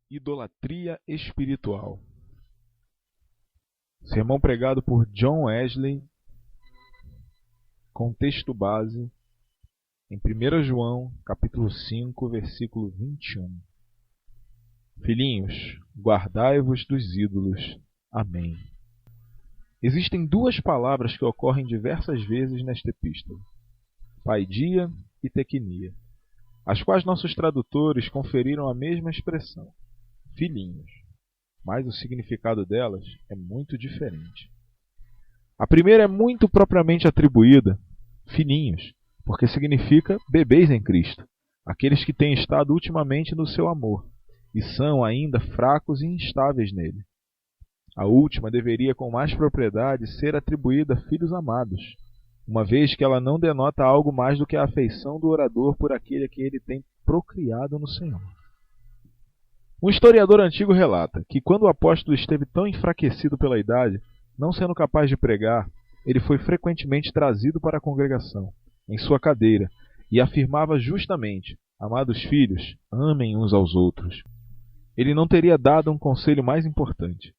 Idolatria espiritual. Sermão pregado por John Wesley, com texto base em 1 João, capítulo 5, versículo 21. Filhinhos, guardai-vos dos ídolos. Amém. Existem duas palavras que ocorrem diversas vezes nesta epístola: paidia e tequinia, as quais nossos tradutores conferiram a mesma expressão, filhinhos, mas o significado delas é muito diferente. A primeira é muito propriamente atribuída, filhinhos, porque significa bebês em Cristo, aqueles que têm estado ultimamente no seu amor e são ainda fracos e instáveis nele. A última deveria com mais propriedade ser atribuída a filhos amados, uma vez que ela não denota algo mais do que a afeição do orador por aquele a quem ele tem procriado no Senhor. Um historiador antigo relata que quando o apóstolo esteve tão enfraquecido pela idade, não sendo capaz de pregar, ele foi frequentemente trazido para a congregação, em sua cadeira, e afirmava justamente: amados filhos, amem uns aos outros. Ele não teria dado um conselho mais importante.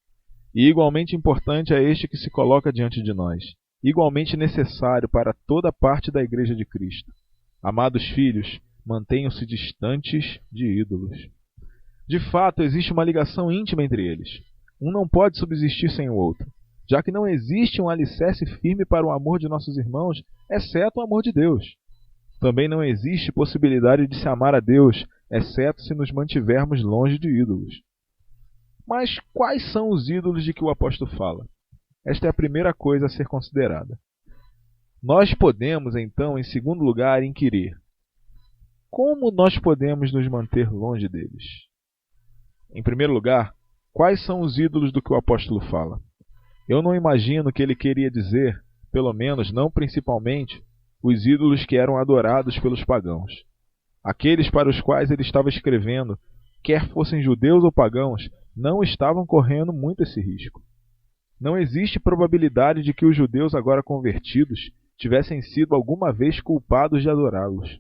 E igualmente importante é este que se coloca diante de nós, igualmente necessário para toda parte da Igreja de Cristo. Amados filhos, mantenham-se distantes de ídolos. De fato, existe uma ligação íntima entre eles. Um não pode subsistir sem o outro, já que não existe um alicerce firme para o amor de nossos irmãos, exceto o amor de Deus. Também não existe possibilidade de se amar a Deus, exceto se nos mantivermos longe de ídolos. Mas quais são os ídolos de que o apóstolo fala? Esta é a primeira coisa a ser considerada. Nós podemos, então, em segundo lugar, inquirir: como nós podemos nos manter longe deles? Em primeiro lugar, quais são os ídolos do que o apóstolo fala? Eu não imagino que ele queria dizer, pelo menos não principalmente, os ídolos que eram adorados pelos pagãos. Aqueles para os quais ele estava escrevendo, quer fossem judeus ou pagãos, não estavam correndo muito esse risco. Não existe probabilidade de que os judeus agora convertidos tivessem sido alguma vez culpados de adorá-los.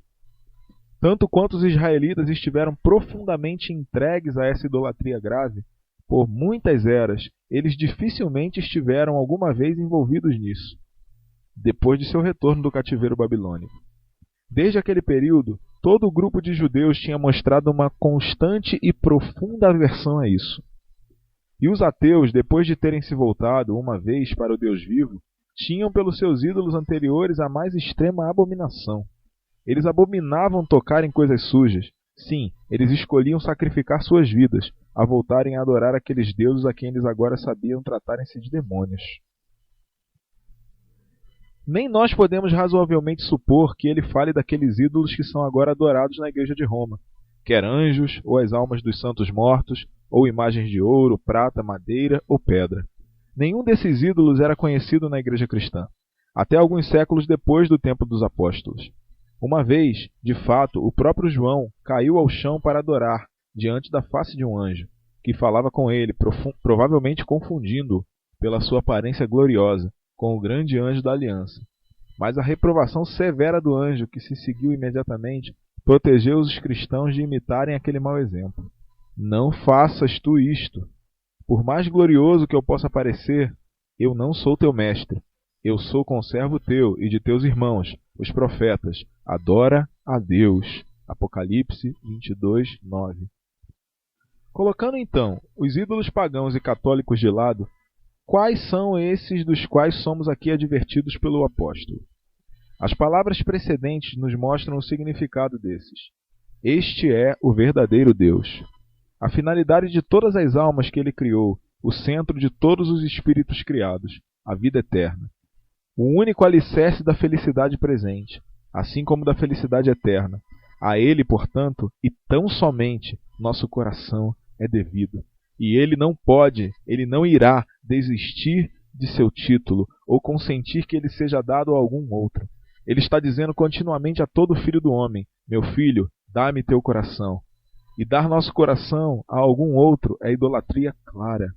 Tanto quanto os israelitas estiveram profundamente entregues a essa idolatria grave, por muitas eras, eles dificilmente estiveram alguma vez envolvidos nisso, depois de seu retorno do cativeiro babilônico. Desde aquele período, todo o grupo de judeus tinha mostrado uma constante e profunda aversão a isso. E os ateus, depois de terem se voltado uma vez para o Deus vivo, tinham pelos seus ídolos anteriores a mais extrema abominação. Eles abominavam tocar em coisas sujas. Sim, eles escolhiam sacrificar suas vidas, a voltarem a adorar aqueles deuses a quem eles agora sabiam tratarem-se de demônios. Nem nós podemos razoavelmente supor que ele fale daqueles ídolos que são agora adorados na igreja de Roma, quer anjos, ou as almas dos santos mortos, ou imagens de ouro, prata, madeira ou pedra. Nenhum desses ídolos era conhecido na igreja cristã, até alguns séculos depois do tempo dos apóstolos. Uma vez, de fato, o próprio João caiu ao chão para adorar, diante da face de um anjo, que falava com ele, provavelmente confundindo-o, pela sua aparência gloriosa, com o grande anjo da aliança. Mas a reprovação severa do anjo, que se seguiu imediatamente, protegeu os cristãos de imitarem aquele mau exemplo. Não faças tu isto. Por mais glorioso que eu possa parecer, eu não sou teu mestre. Eu sou conservo teu e de teus irmãos, os profetas. Adora a Deus. Apocalipse 22, 9. Colocando então os ídolos pagãos e católicos de lado, quais são esses dos quais somos aqui advertidos pelo apóstolo? As palavras precedentes nos mostram o significado desses. Este é o verdadeiro Deus. A finalidade de todas as almas que ele criou, o centro de todos os espíritos criados, a vida eterna. O único alicerce da felicidade presente, assim como da felicidade eterna. A ele, portanto, e tão somente, nosso coração é devido. E ele não irá desistir de seu título ou consentir que ele seja dado a algum outro. Ele está dizendo continuamente a todo filho do homem: meu filho, dá-me teu coração. E dar nosso coração a algum outro é idolatria clara.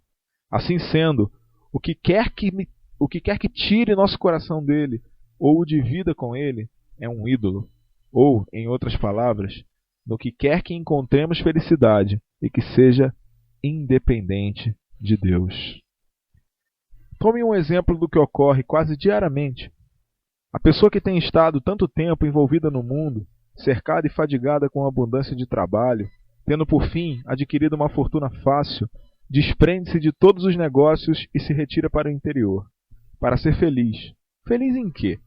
Assim sendo, o que quer que tire nosso coração dele ou o divida com ele é um ídolo. Ou, em outras palavras, no que quer que encontremos felicidade e que seja independente de Deus. Tome um exemplo do que ocorre quase diariamente. A pessoa que tem estado tanto tempo envolvida no mundo, cercada e fadigada com a abundância de trabalho, tendo por fim adquirido uma fortuna fácil, desprende-se de todos os negócios e se retira para o interior, para ser feliz. Feliz em quê?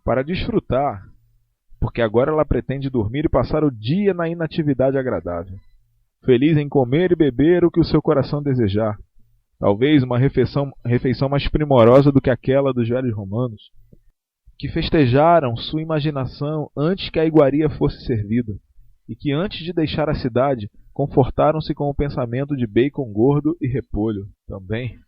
Para desfrutar, porque agora ela pretende dormir e passar o dia na inatividade agradável. Feliz em comer e beber o que o seu coração desejar, talvez uma refeição mais primorosa do que aquela dos velhos romanos, que festejaram sua imaginação antes que a iguaria fosse servida, e que antes de deixar a cidade, confortaram-se com o pensamento de bacon gordo e repolho também.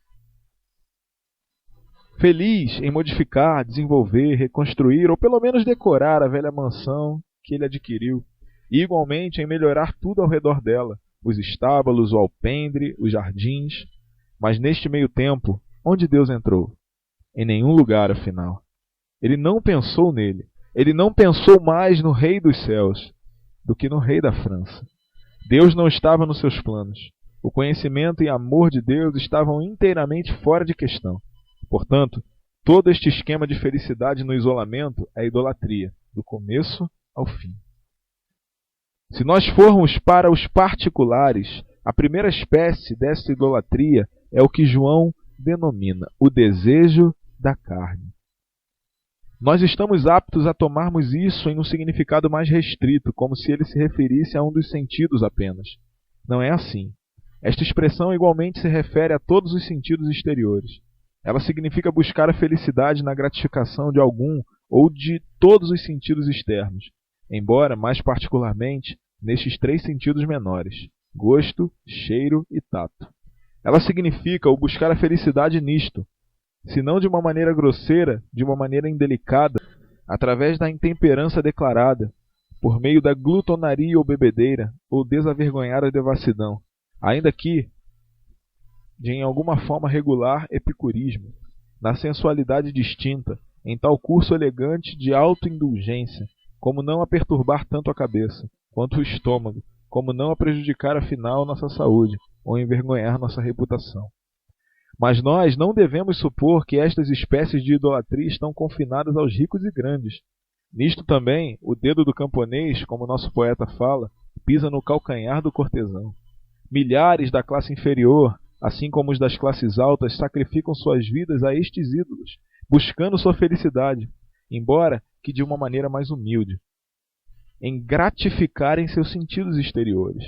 Feliz em modificar, desenvolver, reconstruir ou pelo menos decorar a velha mansão que ele adquiriu, e igualmente em melhorar tudo ao redor dela, os estábulos, o alpendre, os jardins. Mas neste meio tempo, onde Deus entrou? Em nenhum lugar, afinal. Ele não pensou nele. Ele não pensou mais no Rei dos Céus do que no Rei da França. Deus não estava nos seus planos. O conhecimento e amor de Deus estavam inteiramente fora de questão. Portanto, todo este esquema de felicidade no isolamento é idolatria, do começo ao fim. Se nós formos para os particulares, a primeira espécie dessa idolatria é o que João denomina o desejo da carne. Nós estamos aptos a tomarmos isso em um significado mais restrito, como se ele se referisse a um dos sentidos apenas. Não é assim. Esta expressão igualmente se refere a todos os sentidos exteriores. Ela significa buscar a felicidade na gratificação de algum ou de todos os sentidos externos, embora, mais particularmente, nestes 3 sentidos menores: gosto, cheiro e tato. Ela significa o buscar a felicidade nisto, se não de uma maneira grosseira, de uma maneira indelicada, através da intemperança declarada, por meio da glutonaria ou bebedeira, ou desavergonhada devassidão, ainda que de em alguma forma regular epicurismo, na sensualidade distinta, em tal curso elegante de autoindulgência, como não a perturbar tanto a cabeça, quanto o estômago, como não a prejudicar afinal nossa saúde, ou envergonhar nossa reputação. Mas nós não devemos supor que estas espécies de idolatria estão confinadas aos ricos e grandes. Nisto também, o dedo do camponês, como nosso poeta fala, pisa no calcanhar do cortesão. Milhares da classe inferior, assim como os das classes altas, sacrificam suas vidas a estes ídolos, buscando sua felicidade, embora que de uma maneira mais humilde, em gratificarem seus sentidos exteriores.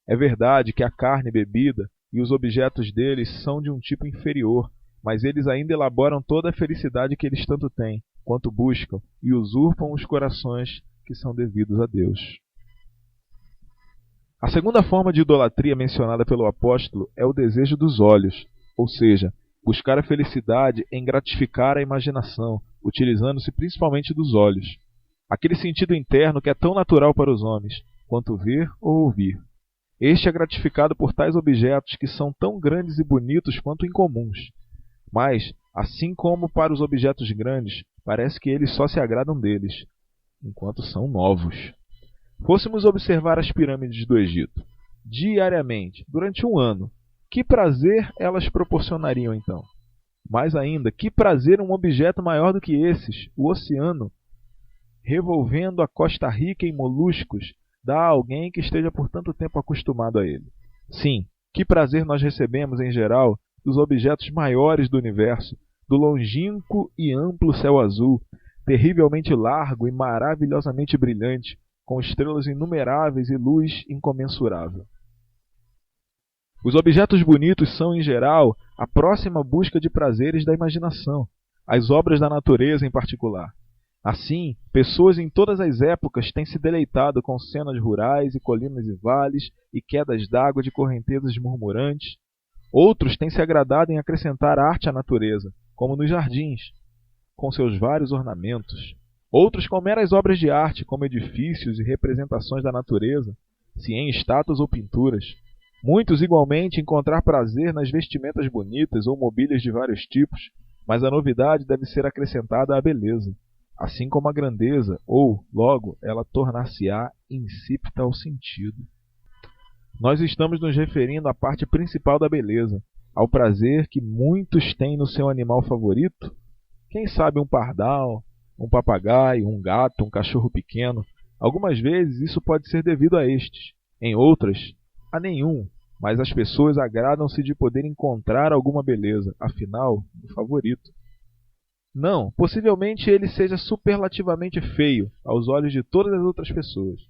É verdade que a carne e bebida e os objetos deles são de um tipo inferior, mas eles ainda elaboram toda a felicidade que eles tanto têm, quanto buscam, e usurpam os corações que são devidos a Deus. A segunda forma de idolatria mencionada pelo apóstolo é o desejo dos olhos, ou seja, buscar a felicidade em gratificar a imaginação, utilizando-se principalmente dos olhos. Aquele sentido interno que é tão natural para os homens, quanto ver ou ouvir. Este é gratificado por tais objetos que são tão grandes e bonitos quanto incomuns. Mas, assim como para os objetos grandes, parece que eles só se agradam deles, enquanto são novos. Fôssemos observar as pirâmides do Egito, diariamente, durante um ano, que prazer elas proporcionariam então? Mais ainda, que prazer um objeto maior do que esses, o oceano, revolvendo a costa rica em moluscos, dá a alguém que esteja por tanto tempo acostumado a ele. Sim, que prazer nós recebemos, em geral, dos objetos maiores do universo, do longínquo e amplo céu azul, terrivelmente largo e maravilhosamente brilhante, com estrelas inumeráveis e luz incomensurável. Os objetos bonitos são, em geral, a próxima busca de prazeres da imaginação, as obras da natureza em particular. Assim, pessoas em todas as épocas têm se deleitado com cenas rurais e colinas e vales e quedas d'água de correntezas murmurantes. Outros têm se agradado em acrescentar arte à natureza, como nos jardins, com seus vários ornamentos. Outros com meras obras de arte, como edifícios e representações da natureza, se em estátuas ou pinturas. Muitos, igualmente, encontrar prazer nas vestimentas bonitas ou mobílias de vários tipos, mas a novidade deve ser acrescentada à beleza, assim como a grandeza, ou, logo, ela tornar-se-á insípida ao sentido. Nós estamos nos referindo à parte principal da beleza, ao prazer que muitos têm no seu animal favorito. Quem sabe um pardal, um papagaio, um gato, um cachorro pequeno. Algumas vezes isso pode ser devido a estes, em outras, a nenhum, mas as pessoas agradam-se de poder encontrar alguma beleza, afinal, o favorito. Não, possivelmente ele seja superlativamente feio aos olhos de todas as outras pessoas.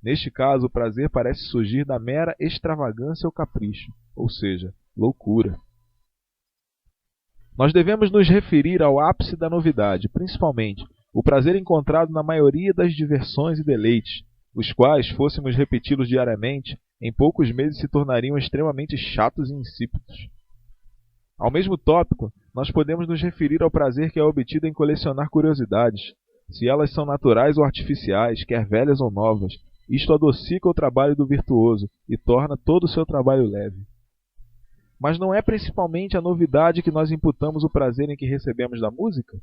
Neste caso, o prazer parece surgir da mera extravagância ou capricho, ou seja, loucura. Nós devemos nos referir ao ápice da novidade, principalmente o prazer encontrado na maioria das diversões e deleites, os quais, fôssemos repeti-los diariamente, em poucos meses se tornariam extremamente chatos e insípidos. Ao mesmo tópico, nós podemos nos referir ao prazer que é obtido em colecionar curiosidades, se elas são naturais ou artificiais, quer velhas ou novas. Isto adocica o trabalho do virtuoso e torna todo o seu trabalho leve. Mas não é principalmente a novidade que nós imputamos o prazer em que recebemos da música?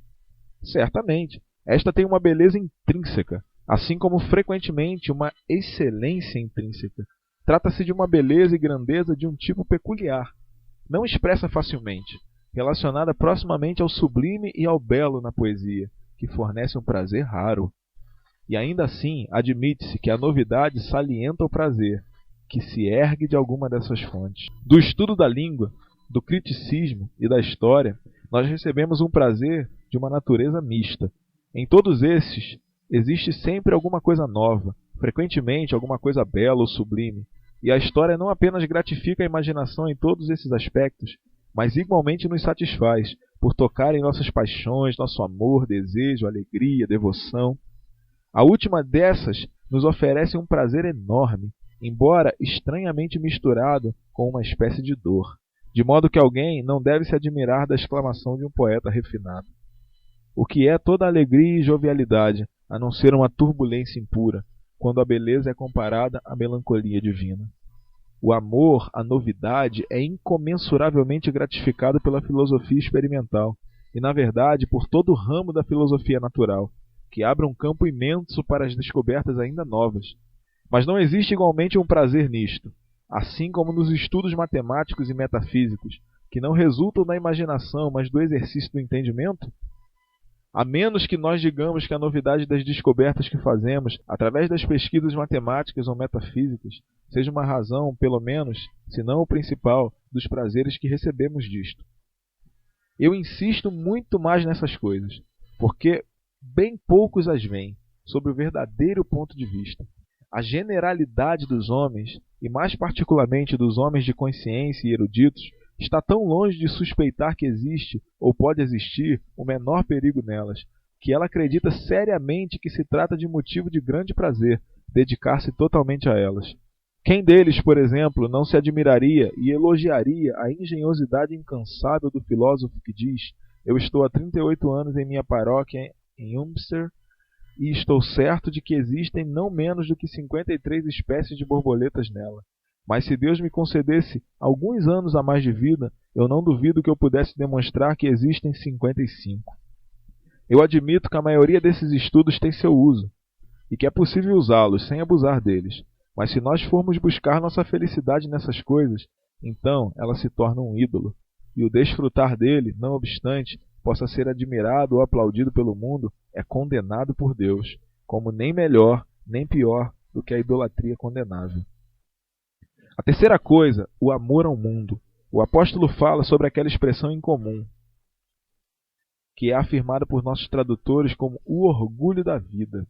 Certamente, esta tem uma beleza intrínseca, assim como frequentemente uma excelência intrínseca. Trata-se de uma beleza e grandeza de um tipo peculiar, não expressa facilmente, relacionada proximamente ao sublime e ao belo na poesia, que fornece um prazer raro. E ainda assim, admite-se que a novidade salienta o prazer, que se ergue de alguma dessas fontes. Do estudo da língua, do criticismo e da história, nós recebemos um prazer de uma natureza mista. Em todos esses, existe sempre alguma coisa nova, frequentemente alguma coisa bela ou sublime, e a história não apenas gratifica a imaginação em todos esses aspectos, mas igualmente nos satisfaz, por tocar em nossas paixões, nosso amor, desejo, alegria, devoção. A última dessas nos oferece um prazer enorme, embora estranhamente misturado com uma espécie de dor, de modo que alguém não deve se admirar da exclamação de um poeta refinado. O que é toda alegria e jovialidade, a não ser uma turbulência impura, quando a beleza é comparada à melancolia divina? O amor, a novidade, é incomensuravelmente gratificado pela filosofia experimental, e na verdade por todo o ramo da filosofia natural, que abre um campo imenso para as descobertas ainda novas. Mas não existe igualmente um prazer nisto, assim como nos estudos matemáticos e metafísicos, que não resultam da imaginação, mas do exercício do entendimento? A menos que nós digamos que a novidade das descobertas que fazemos, através das pesquisas matemáticas ou metafísicas, seja uma razão, pelo menos, se não o principal, dos prazeres que recebemos disto. Eu insisto muito mais nessas coisas, porque bem poucos as veem, sob o verdadeiro ponto de vista. A generalidade dos homens, e mais particularmente dos homens de consciência e eruditos, está tão longe de suspeitar que existe, ou pode existir, o menor perigo nelas, que ela acredita seriamente que se trata de motivo de grande prazer dedicar-se totalmente a elas. Quem deles, por exemplo, não se admiraria e elogiaria a engenhosidade incansável do filósofo que diz: eu estou há 38 anos em minha paróquia em Ulster, e estou certo de que existem não menos do que 53 espécies de borboletas nela. Mas se Deus me concedesse alguns anos a mais de vida, eu não duvido que eu pudesse demonstrar que existem 55. Eu admito que a maioria desses estudos tem seu uso, e que é possível usá-los sem abusar deles. Mas se nós formos buscar nossa felicidade nessas coisas, então ela se torna um ídolo, e o desfrutar dele, não obstante possa ser admirado ou aplaudido pelo mundo, é condenado por Deus, como nem melhor nem pior do que a idolatria condenável. A terceira coisa, o amor ao mundo. O apóstolo fala sobre aquela expressão incomum, que é afirmada por nossos tradutores como o orgulho da vida.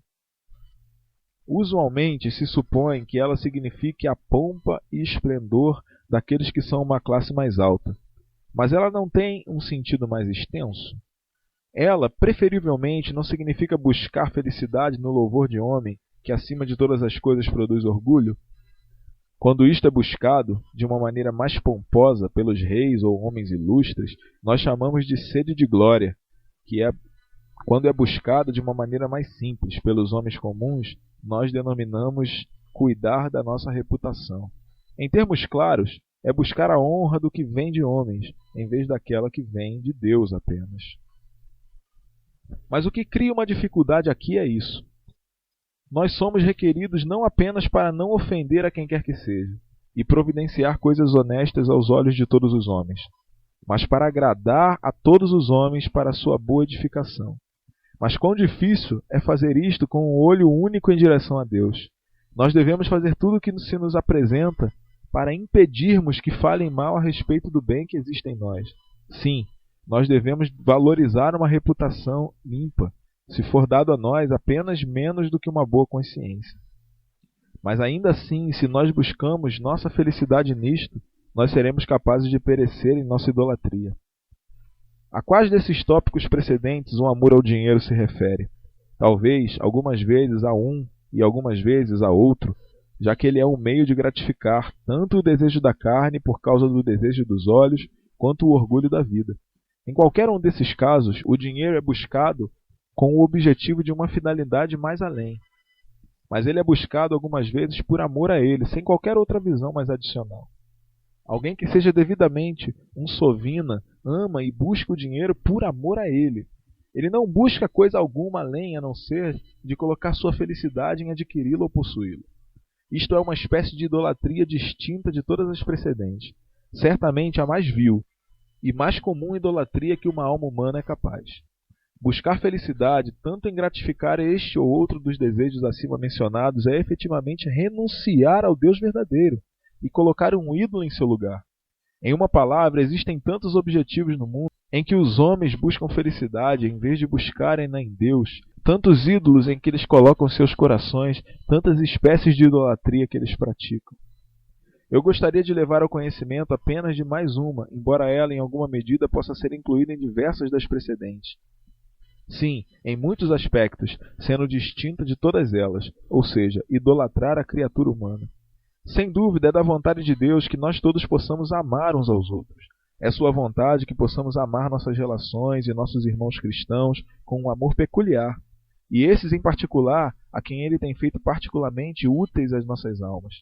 Usualmente se supõe que ela signifique a pompa e esplendor daqueles que são uma classe mais alta. Mas ela não tem um sentido mais extenso? Ela, preferivelmente, não significa buscar felicidade no louvor de homem, que acima de todas as coisas produz orgulho? Quando isto é buscado, de uma maneira mais pomposa, pelos reis ou homens ilustres, nós chamamos de sede de glória, que é, quando é buscado de uma maneira mais simples, pelos homens comuns, nós denominamos cuidar da nossa reputação. Em termos claros, é buscar a honra do que vem de homens, em vez daquela que vem de Deus apenas. Mas o que cria uma dificuldade aqui é isso. Nós somos requeridos não apenas para não ofender a quem quer que seja, e providenciar coisas honestas aos olhos de todos os homens, mas para agradar a todos os homens para a sua boa edificação. Mas quão difícil é fazer isto com um olho único em direção a Deus. Nós devemos fazer tudo o que se nos apresenta para impedirmos que falem mal a respeito do bem que existe em nós. Sim, nós devemos valorizar uma reputação limpa, se for dado a nós apenas menos do que uma boa consciência. Mas ainda assim, se nós buscamos nossa felicidade nisto, nós seremos capazes de perecer em nossa idolatria. A quais desses tópicos precedentes o amor ao dinheiro se refere? Talvez, algumas vezes a um e algumas vezes a outro, já que ele é um meio de gratificar tanto o desejo da carne por causa do desejo dos olhos, quanto o orgulho da vida. Em qualquer um desses casos, o dinheiro é buscado com o objetivo de uma finalidade mais além. Mas ele é buscado algumas vezes por amor a ele, sem qualquer outra visão mais adicional. Alguém que seja devidamente um sovina ama e busca o dinheiro por amor a ele. Ele não busca coisa alguma além a não ser de colocar sua felicidade em adquiri-lo ou possuí-lo. Isto é uma espécie de idolatria distinta de todas as precedentes. Certamente a mais vil e mais comum idolatria que uma alma humana é capaz. Buscar felicidade tanto em gratificar este ou outro dos desejos acima mencionados é efetivamente renunciar ao Deus verdadeiro e colocar um ídolo em seu lugar. Em uma palavra, existem tantos objetivos no mundo em que os homens buscam felicidade em vez de buscarem-na em Deus, tantos ídolos em que eles colocam seus corações, tantas espécies de idolatria que eles praticam. Eu gostaria de levar ao conhecimento apenas de mais uma, embora ela em alguma medida possa ser incluída em diversas das precedentes. Sim, em muitos aspectos, sendo distinta de todas elas, ou seja, idolatrar a criatura humana. Sem dúvida, é da vontade de Deus que nós todos possamos amar uns aos outros. É sua vontade que possamos amar nossas relações e nossos irmãos cristãos com um amor peculiar, e esses em particular, a quem Ele tem feito particularmente úteis às nossas almas.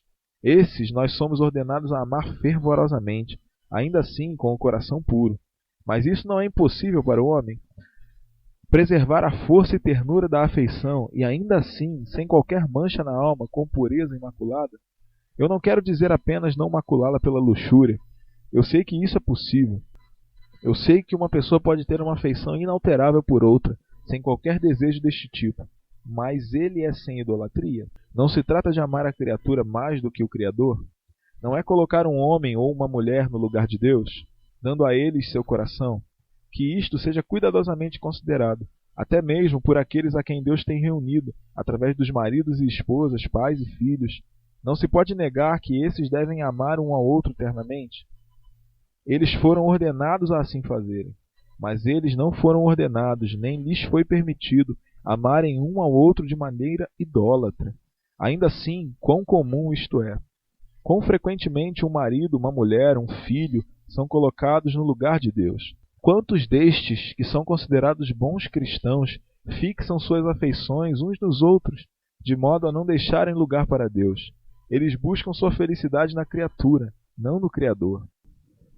Esses nós somos ordenados a amar fervorosamente, ainda assim com o coração puro. Mas isso não é impossível para o homem. Preservar a força e ternura da afeição, e ainda assim, sem qualquer mancha na alma, com pureza imaculada? Eu não quero dizer apenas não maculá-la pela luxúria. Eu sei que isso é possível. Eu sei que uma pessoa pode ter uma afeição inalterável por outra, sem qualquer desejo deste tipo. Mas ele é sem idolatria? Não se trata de amar a criatura mais do que o Criador? Não é colocar um homem ou uma mulher no lugar de Deus, dando a eles seu coração? Que isto seja cuidadosamente considerado, até mesmo por aqueles a quem Deus tem reunido, através dos maridos e esposas, pais e filhos. Não se pode negar que esses devem amar um ao outro eternamente. Eles foram ordenados a assim fazerem, mas eles não foram ordenados, nem lhes foi permitido amarem um ao outro de maneira idólatra. Ainda assim, quão comum isto é! Quão frequentemente um marido, uma mulher, um filho são colocados no lugar de Deus. Quantos destes, que são considerados bons cristãos, fixam suas afeições uns nos outros, de modo a não deixarem lugar para Deus? Eles buscam sua felicidade na criatura, não no Criador.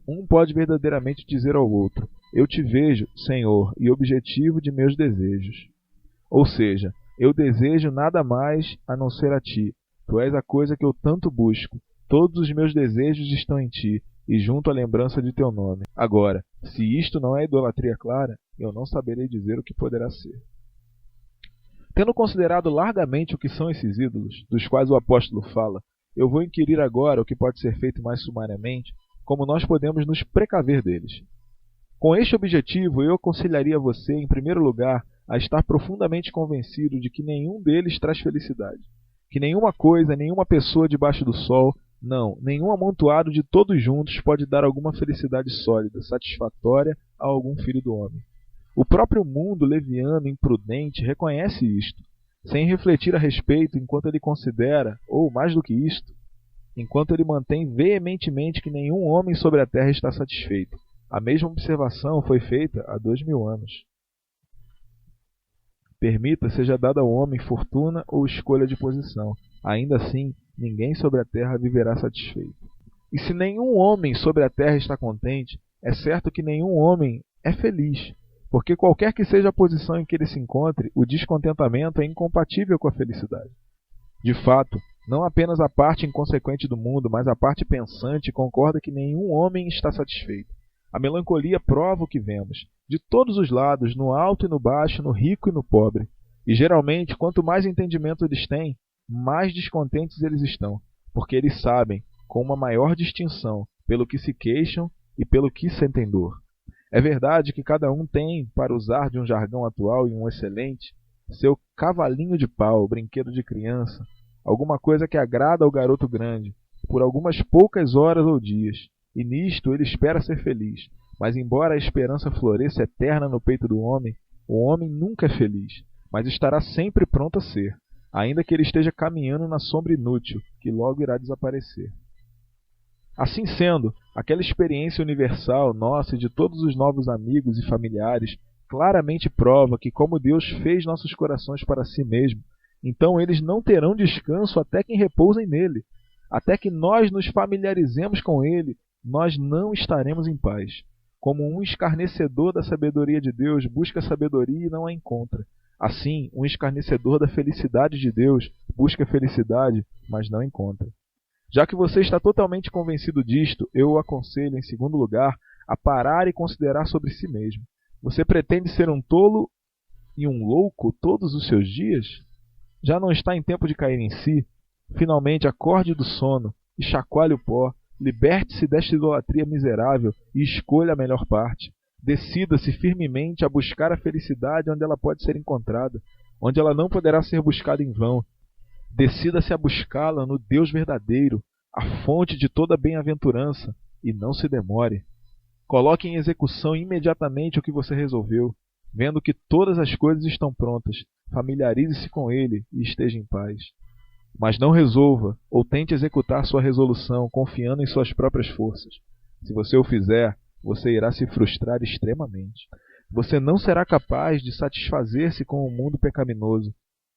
Um pode verdadeiramente dizer ao outro: eu te vejo, Senhor, e objetivo de meus desejos. Ou seja, eu desejo nada mais a não ser a ti. Tu és a coisa que eu tanto busco. Todos os meus desejos estão em ti, e junto à lembrança de teu nome. Agora, se isto não é idolatria clara, eu não saberei dizer o que poderá ser. Tendo considerado largamente o que são esses ídolos, dos quais o apóstolo fala, eu vou inquirir agora o que pode ser feito mais sumariamente, como nós podemos nos precaver deles. Com este objetivo, eu aconselharia você, em primeiro lugar, a estar profundamente convencido de que nenhum deles traz felicidade, que nenhuma coisa, nenhuma pessoa debaixo do sol, não, nenhum amontoado de todos juntos pode dar alguma felicidade sólida, satisfatória a algum filho do homem. O próprio mundo leviano, imprudente, reconhece isto, sem refletir a respeito enquanto ele considera, ou mais do que isto, enquanto ele mantém veementemente que nenhum homem sobre a terra está satisfeito. A mesma observação foi feita há 2000 anos. Permita seja dada ao homem fortuna ou escolha de posição. Ainda assim, ninguém sobre a terra viverá satisfeito. E se nenhum homem sobre a terra está contente, é certo que nenhum homem é feliz, porque qualquer que seja a posição em que ele se encontre, o descontentamento é incompatível com a felicidade. De fato, Não apenas a parte inconsequente do mundo, mas a parte pensante concorda que nenhum homem está satisfeito. A melancolia prova o que vemos, de todos os lados, no alto e no baixo, no rico e no pobre. E geralmente, quanto mais entendimento eles têm, mais descontentes eles estão, porque eles sabem, com uma maior distinção, pelo que se queixam e pelo que sentem dor. É verdade que cada um tem, para usar de um jargão atual e um excelente, seu cavalinho de pau, brinquedo de criança, alguma coisa que agrada ao garoto grande, por algumas poucas horas ou dias, e nisto ele espera ser feliz. Mas embora a esperança floresça eterna no peito do homem, o homem nunca é feliz, mas estará sempre pronto a ser, ainda que ele esteja caminhando na sombra inútil, que logo irá desaparecer. Assim sendo, aquela experiência universal nossa e de todos os novos amigos e familiares claramente prova que, como Deus fez nossos corações para si mesmo, então eles não terão descanso até que repousem nele. Até que nós nos familiarizemos com ele, nós não estaremos em paz. Como um escarnecedor da sabedoria de Deus busca sabedoria e não a encontra, assim um escarnecedor da felicidade de Deus busca felicidade, mas não encontra. Já que você está totalmente convencido disto, eu o aconselho, em segundo lugar, a parar e considerar sobre si mesmo. Você pretende ser um tolo e um louco todos os seus dias? Já não está em tempo de cair em si? Finalmente, acorde do sono e chacoalhe o pó, liberte-se desta idolatria miserável e escolha a melhor parte. Decida-se firmemente a buscar a felicidade onde ela pode ser encontrada, onde ela não poderá ser buscada em vão. Decida-se a buscá-la no Deus verdadeiro, a fonte de toda bem-aventurança, e não se demore. Coloque em execução imediatamente o que você resolveu, vendo que todas as coisas estão prontas. Familiarize-se com ele e esteja em paz. Mas não resolva ou tente executar sua resolução confiando em suas próprias forças. Se você o fizer, você irá se frustrar extremamente. Você não será capaz de satisfazer-se com o mundo pecaminoso,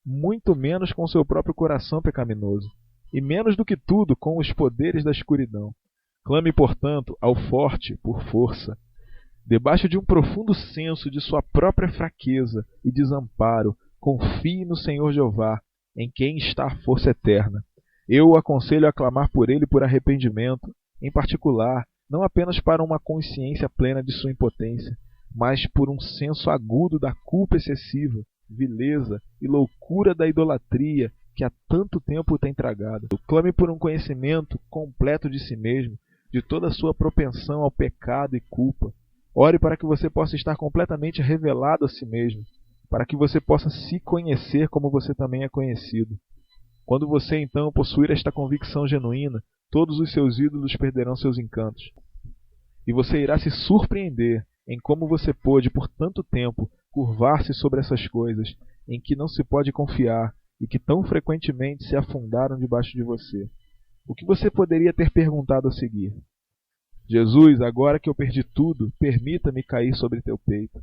muito menos com seu próprio coração pecaminoso, e menos do que tudo com os poderes da escuridão. Clame, portanto, ao forte por força. Debaixo de um profundo senso de sua própria fraqueza e desamparo, confie no Senhor Jeová, em quem está a força eterna. Eu o aconselho a clamar por ele por arrependimento, em particular, não apenas para uma consciência plena de sua impotência, mas por um senso agudo da culpa excessiva, vileza e loucura da idolatria que há tanto tempo o tem tragado. Clame por um conhecimento completo de si mesmo, de toda a sua propensão ao pecado e culpa. Ore para que você possa estar completamente revelado a si mesmo, para que você possa se conhecer como você também é conhecido. Quando você então possuir esta convicção genuína, todos os seus ídolos perderão seus encantos. E você irá se surpreender em como você pôde, por tanto tempo, curvar-se sobre essas coisas em que não se pode confiar e que tão frequentemente se afundaram debaixo de você. O que você poderia ter perguntado a seguir? Jesus, agora que eu perdi tudo, permita-me cair sobre teu peito.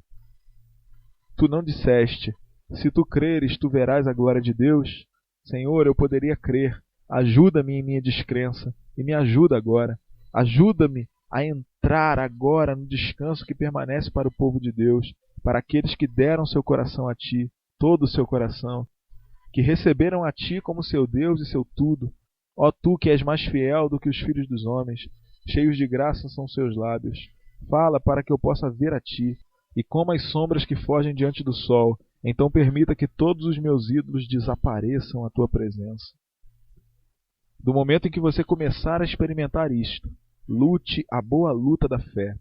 Tu não disseste, se tu creres, tu verás a glória de Deus? Senhor, eu poderia crer. Ajuda-me em minha descrença e me ajuda agora. Ajuda-me a entrar agora no descanso que permanece para o povo de Deus, para aqueles que deram seu coração a Ti, todo o seu coração, que receberam a Ti como seu Deus e seu tudo. Ó Tu que és mais fiel do que os filhos dos homens, cheios de graça são seus lábios. Fala para que eu possa ver a Ti, e como as sombras que fogem diante do sol, então permita que todos os meus ídolos desapareçam à Tua presença. Do momento em que você começar a experimentar isto, lute a boa luta da fé.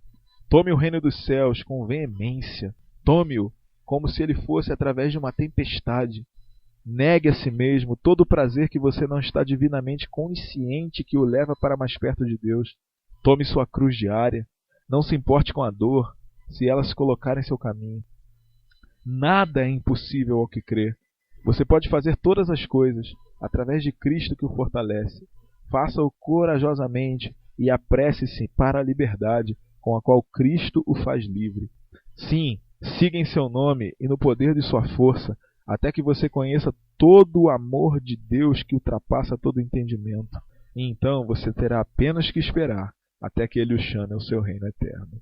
Tome o reino dos céus com veemência. Tome-o como se ele fosse através de uma tempestade. Negue a si mesmo todo o prazer que você não está divinamente consciente que o leva para mais perto de Deus. Tome sua cruz diária. Não se importe com a dor, se ela se colocar em seu caminho. Nada é impossível ao que crê. Você pode fazer todas as coisas através de Cristo que o fortalece. Faça-o corajosamente e apresse-se para a liberdade com a qual Cristo o faz livre. Sim, siga em seu nome e no poder de sua força, até que você conheça todo o amor de Deus que ultrapassa todo entendimento. E então você terá apenas que esperar até que Ele o chame ao seu reino eterno.